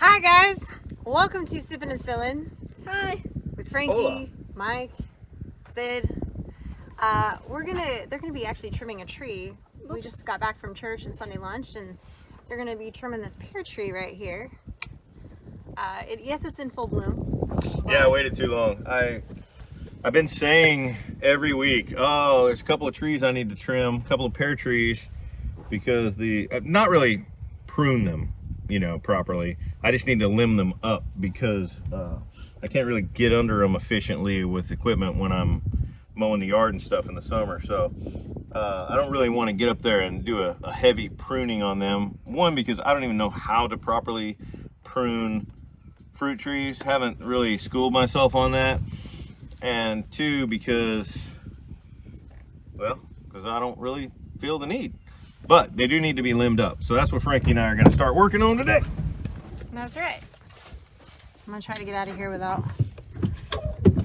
Hi guys, welcome to Sippin Spillin. Hi. With Frankie, Hola. Mike, Syd. They're gonna be actually trimming a tree. We just got back from church and Sunday lunch, and they're gonna be trimming this pear tree right here. Yes, it's in full bloom. Yeah, I waited too long. I've been saying every week, oh, there's a couple of trees I need to trim, a couple of pear trees, because not really prune them, properly. I just need to limb them up because I can't really get under them efficiently with equipment when I'm mowing the yard and stuff in the summer. So I don't really want to get up there and do a heavy pruning on them. One, because I don't even know how to properly prune fruit trees. Haven't really schooled myself on that. And two, because I don't really feel the need. But they do need to be limbed up. So that's what Frankie and I are going to start working on today. That's right. I'm gonna try to get out of here without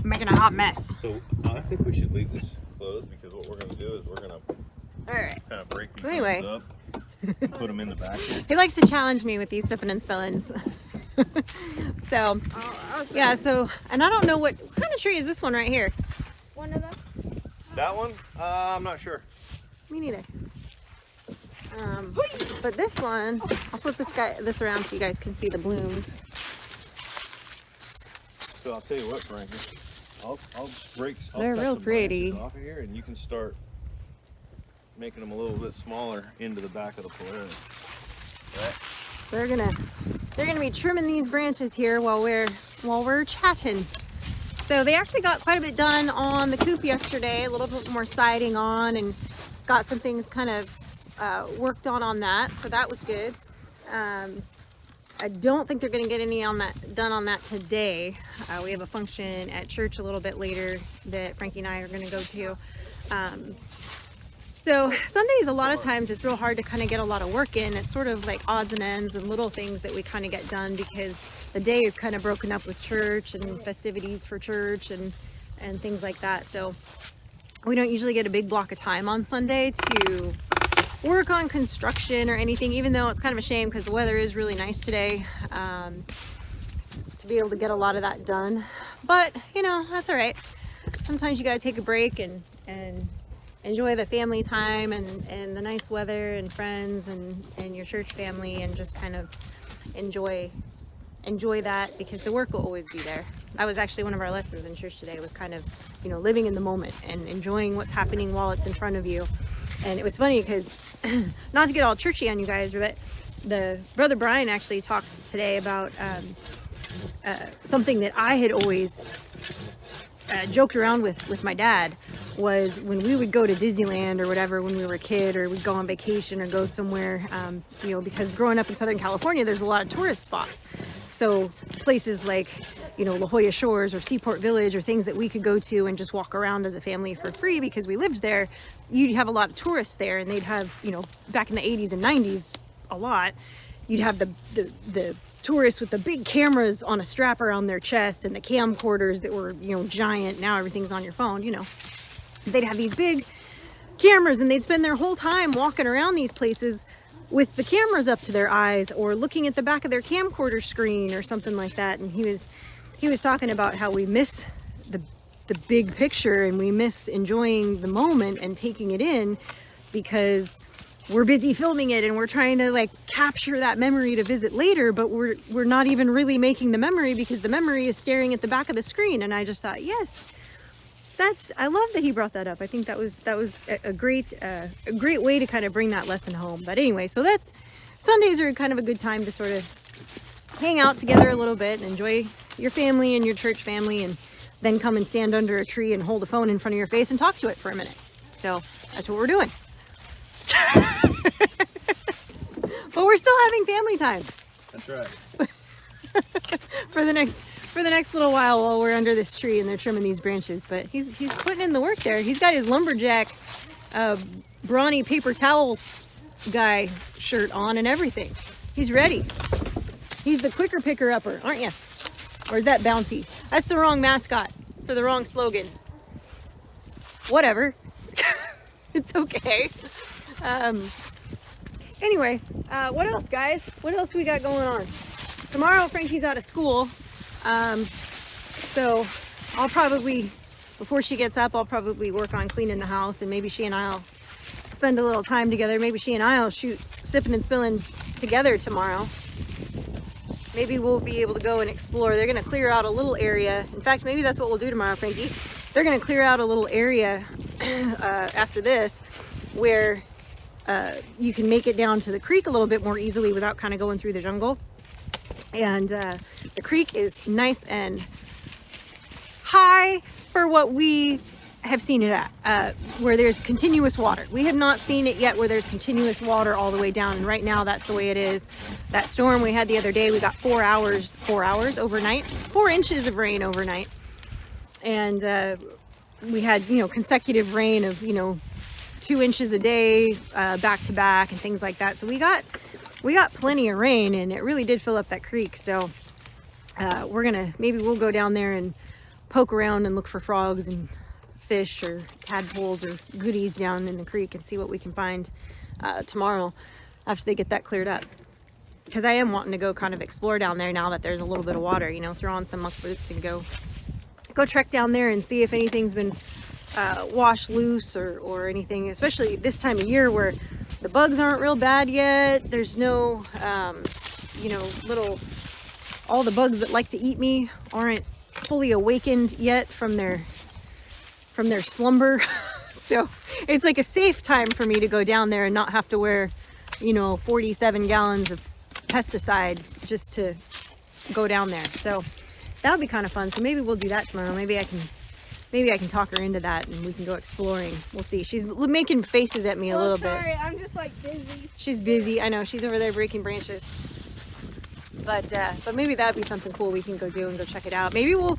making a hot mess. So I think we should leave this closed, because what we're going to do is we're going to Alright. kind of break these So anyway. up, put them in the back. He likes to challenge me with these sippin' and spillins. So, yeah, and I don't know what kind of tree is this one right here? One of them? That one? I'm not sure. Me neither. But this one, I'll flip this around so you guys can see the blooms. So I'll tell you what, Frankie. I'll They're cut real some pretty. branches off of here, and you can start making them a little bit smaller into the back of the Polaris. Right? So they're gonna be trimming these branches here while we're chatting. So they actually got quite a bit done on the coop yesterday, a little bit more siding on, and got some things kind of worked on that. So that was good. I don't think they're gonna get any done on that today. We have a function at church a little bit later that Frankie and I are gonna go to. So Sundays, a lot of times it's real hard to kind of get a lot of work in. It's sort of like odds and ends and little things that we kind of get done because the day is kind of broken up with church and festivities for church and things like that. So we don't usually get a big block of time on Sunday to work on construction or anything, even though it's kind of a shame because the weather is really nice today, to be able to get a lot of that done. But, that's all right. Sometimes you got to take a break and enjoy the family time and the nice weather and friends and your church family, and just kind of enjoy that, because the work will always be there. That was actually one of our lessons in church today, was kind of, living in the moment and enjoying what's happening while it's in front of you. And it was funny because, not to get all churchy on you guys, but the Brother Brian actually talked today about something that I had always joked around with my dad, was when we would go to Disneyland or whatever when we were a kid, or we'd go on vacation or go somewhere, because growing up in Southern California, there's a lot of tourist spots. So places like, La Jolla Shores or Seaport Village, or things that we could go to and just walk around as a family for free because we lived there. You'd have a lot of tourists there, and they'd have, back in the 80s and 90s, a lot. You'd have the tourists with the big cameras on a strap around their chest, and the camcorders that were, giant. Now everything's on your phone, They'd have these big cameras, and they'd spend their whole time walking around these places with the cameras up to their eyes, or looking at the back of their camcorder screen or something like that. And he was talking about how we miss the big picture, and we miss enjoying the moment and taking it in because we're busy filming it, and we're trying to capture that memory to visit later, but we're not even really making the memory because the memory is staring at the back of the screen. And I just thought, yes, I love that he brought that up. I think that was a great way to kind of bring that lesson home. But anyway, so Sundays are kind of a good time to sort of hang out together a little bit and enjoy your family and your church family, and then come and stand under a tree and hold a phone in front of your face and talk to it for a minute. So that's what we're doing. But we're still having family time. That's right. for the next little while we're under this tree and they're trimming these branches. But he's putting in the work there. He's got his lumberjack brawny paper towel guy shirt on and everything. He's ready. He's the quicker picker upper, aren't you? Or is that Bounty? That's the wrong mascot for the wrong slogan. Whatever. It's okay. Anyway, what else, guys? What else we got going on? tomorrow Frankie's out of school. So I'll probably, before she gets up, I'll probably work on cleaning the house, and maybe she and I'll spend a little time together. Maybe she and I'll shoot Sippin and Spillin together tomorrow. Maybe we'll be able to go and explore. They're gonna clear out a little area. In fact, maybe that's what we'll do tomorrow, Frankie. They're gonna clear out a little area after this where you can make it down to the creek a little bit more easily without kind of going through the jungle. And the creek is nice and high for what we have seen it at, where there's continuous water. We have not seen it yet where there's continuous water all the way down, and right now that's the way it is. That storm we had the other day, we got 4 hours overnight, 4 inches of rain overnight, and we had, you know, consecutive rain of, you know, 2 inches a day, back to back and things like that. So we got plenty of rain, and it really did fill up that creek. So maybe we'll go down there and poke around and look for frogs and fish or tadpoles or goodies down in the creek and see what we can find tomorrow after they get that cleared up. Because I am wanting to go kind of explore down there now that there's a little bit of water, you know, throw on some muck boots and go trek down there and see if anything's been washed loose or anything, especially this time of year where the bugs aren't real bad yet. There's no, you know, all the bugs that like to eat me aren't fully awakened yet from their slumber. So it's like a safe time for me to go down there and not have to wear, you know, 47 gallons of pesticide just to go down there. So that'll be kind of fun. So maybe we'll do that tomorrow. Maybe I can talk her into that and we can go exploring. We'll see. She's making faces at me a little bit. Sorry, I'm just like busy. She's busy. I know, she's over there breaking branches. But maybe that'd be something cool we can go do and go check it out. Maybe we'll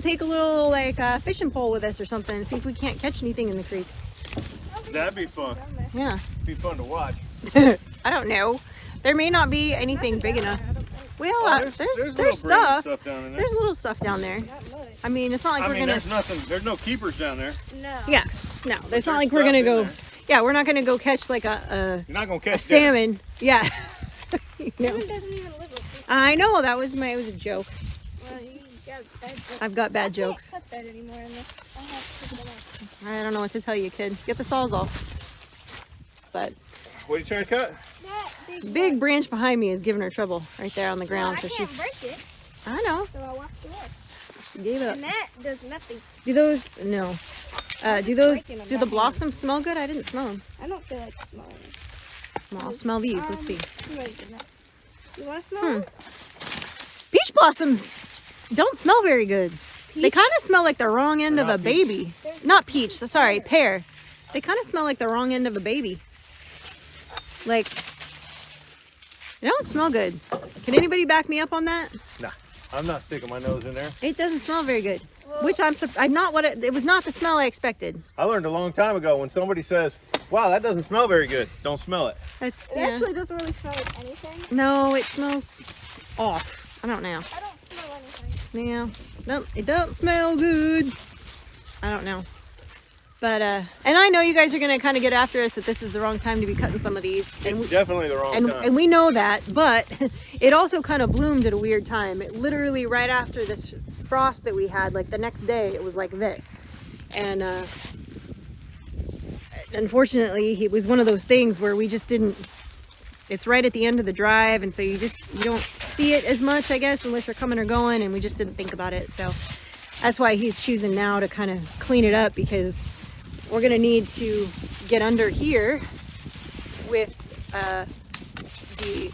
take a little like fishing pole with us or something and see if we can't catch anything in the creek. That'd be fun. Yeah. Be fun to watch. I don't know. There may not be anything big enough. Well, there's stuff. Down in there. There's little stuff down there. I mean, it's not like we're gonna. There's no keepers down there. No. Yeah. No, there's not like we're gonna go. Yeah, we're not gonna go catch like You're not gonna catch salmon. Yeah. Salmon doesn't even live with me. I know it was a joke. Well, you got bad jokes. I've got bad jokes. I can't cut that anymore in this. I have to take it off. I don't know what to tell you, kid. Get the saws off. But What are you trying to cut? That big branch behind me is giving her trouble right there on the ground. Well, I So can't she's. break it, I know. so I walked away. She gave up. And that does nothing. Do those? No. Do breaking them the back blossoms smell good? I didn't smell them. I don't feel like smelling it. Well, I'll smell these. Let's see. You want to smell it? Peach blossoms don't smell very good. They kind of smell like the wrong end of a baby. Not peach. Sorry, pear. They kind of smell like the wrong end of a baby. Like, they don't smell good. Can anybody back me up on that? Nah, I'm not sticking my nose in there. It doesn't smell very good. Which I'm not what it was not the smell I expected. I learned a long time ago when somebody says, "Wow, that doesn't smell very good." Don't smell it. It actually doesn't really smell like anything. No, it smells off. I don't know. I don't smell anything. Yeah, no, it don't smell good. I don't know. But, and I know you guys are going to kind of get after us that this is the wrong time to be cutting some of these. And It's definitely the wrong time. And we know that, but it also kind of bloomed at a weird time. It literally right after this frost that we had, like the next day, it was like this. And unfortunately, it was one of those things where we just didn't, it's right at the end of the drive, and so you don't see it as much, I guess, unless you're coming or going, and we just didn't think about it. So that's why he's choosing now to kind of clean it up, because we're gonna need to get under here with the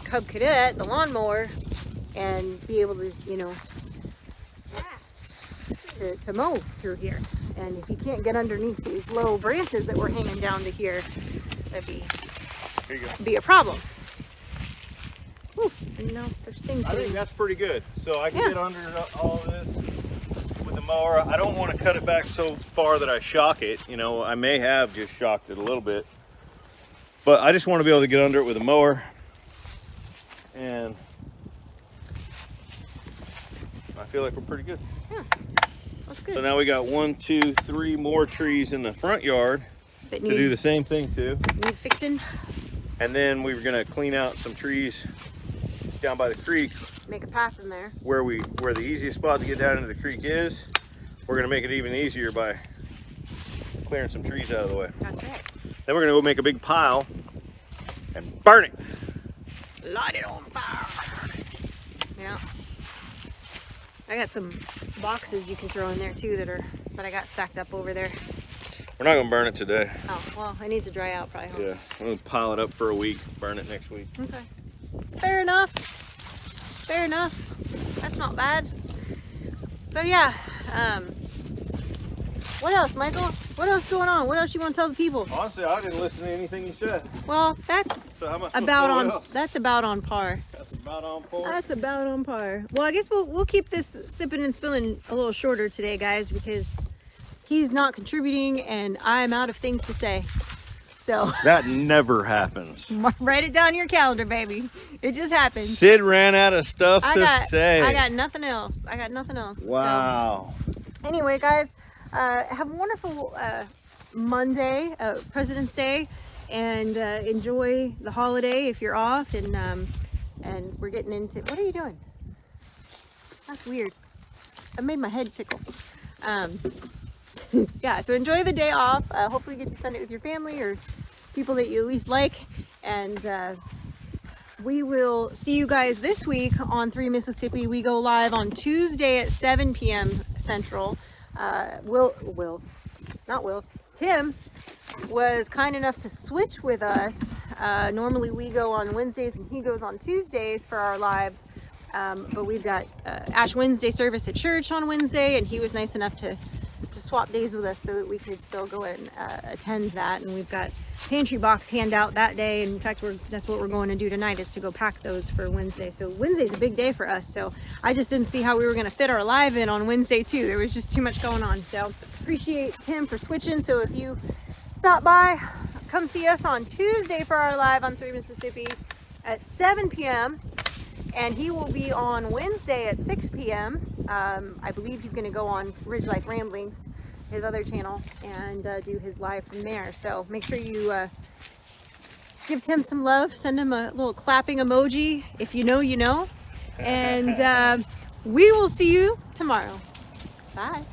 Cub Cadet, the lawnmower, and be able to, you know, to mow through here. And if you can't get underneath these low branches that we're hanging down to here, that'd be a problem. Ooh, and you know, there's things. I think that's pretty good. So I can get under all of this with the mower. I don't want to cut it back so far that I shock it. You know, I may have just shocked it a little bit, but I just want to be able to get under it with a mower. And I feel like we're pretty good. Yeah, that's good. So now we got 1, 2, 3 more trees in the front yard that to do the same thing to. Need fixing. And then we were gonna clean out some trees down by the creek, Make a path in there. where the easiest spot to get down into the creek is, we're gonna make it even easier by clearing some trees out of the way. That's right. Then we're gonna go make a big pile and burn it. Light it on fire. Yeah. I got some boxes you can throw in there too that I got stacked up over there. We're not gonna burn it today. Oh, well, it needs to dry out probably. Huh? Yeah, I'm gonna pile it up for a week, burn it next week. Okay. Fair enough. Fair enough. That's not bad. So yeah, what else, Michael? What else going on? What else you want to tell the people? Honestly, I didn't listen to anything you said. Well, that's So how much? about on. That's about on par. That's about on par. That's about on par. Well, I guess we'll keep this sipping and spilling a little shorter today, guys, because he's not contributing and I'm out of things to say. So That never happens. write it down in your calendar, baby. It just happened. Sid ran out of stuff to say. I got nothing else. I got nothing else. Wow. So, anyway, guys, have a wonderful Monday, President's Day, and enjoy the holiday if you're off. And we're getting into. What are you doing? That's weird. I made my head tickle. Yeah, so enjoy the day off. Hopefully you get to spend it with your family or people that you at least like. And we will see you guys this week on 3 Mississippi. We go live on Tuesday at 7 p.m. Central. Tim was kind enough to switch with us. Normally we go on Wednesdays and he goes on Tuesdays for our lives. But we've got Ash Wednesday service at church on Wednesday, and he was nice enough to swap days with us so that we could still go and attend that. And we've got pantry box handout that day. And in fact, that's what we're going to do tonight, is to go pack those for Wednesday. So Wednesday's a big day for us. So I just didn't see how we were going to fit our live in on Wednesday too. There was just too much going on. So appreciate Tim for switching. So if you stop by, come see us on Tuesday for our live on 3 Mississippi at 7 p.m. And he will be on Wednesday at 6 p.m. I believe he's going to go on Ridge Life Ramblings, his other channel, and do his live from there. So make sure you give Tim some love. Send him a little clapping emoji. If you know, you know. And we will see you tomorrow. Bye.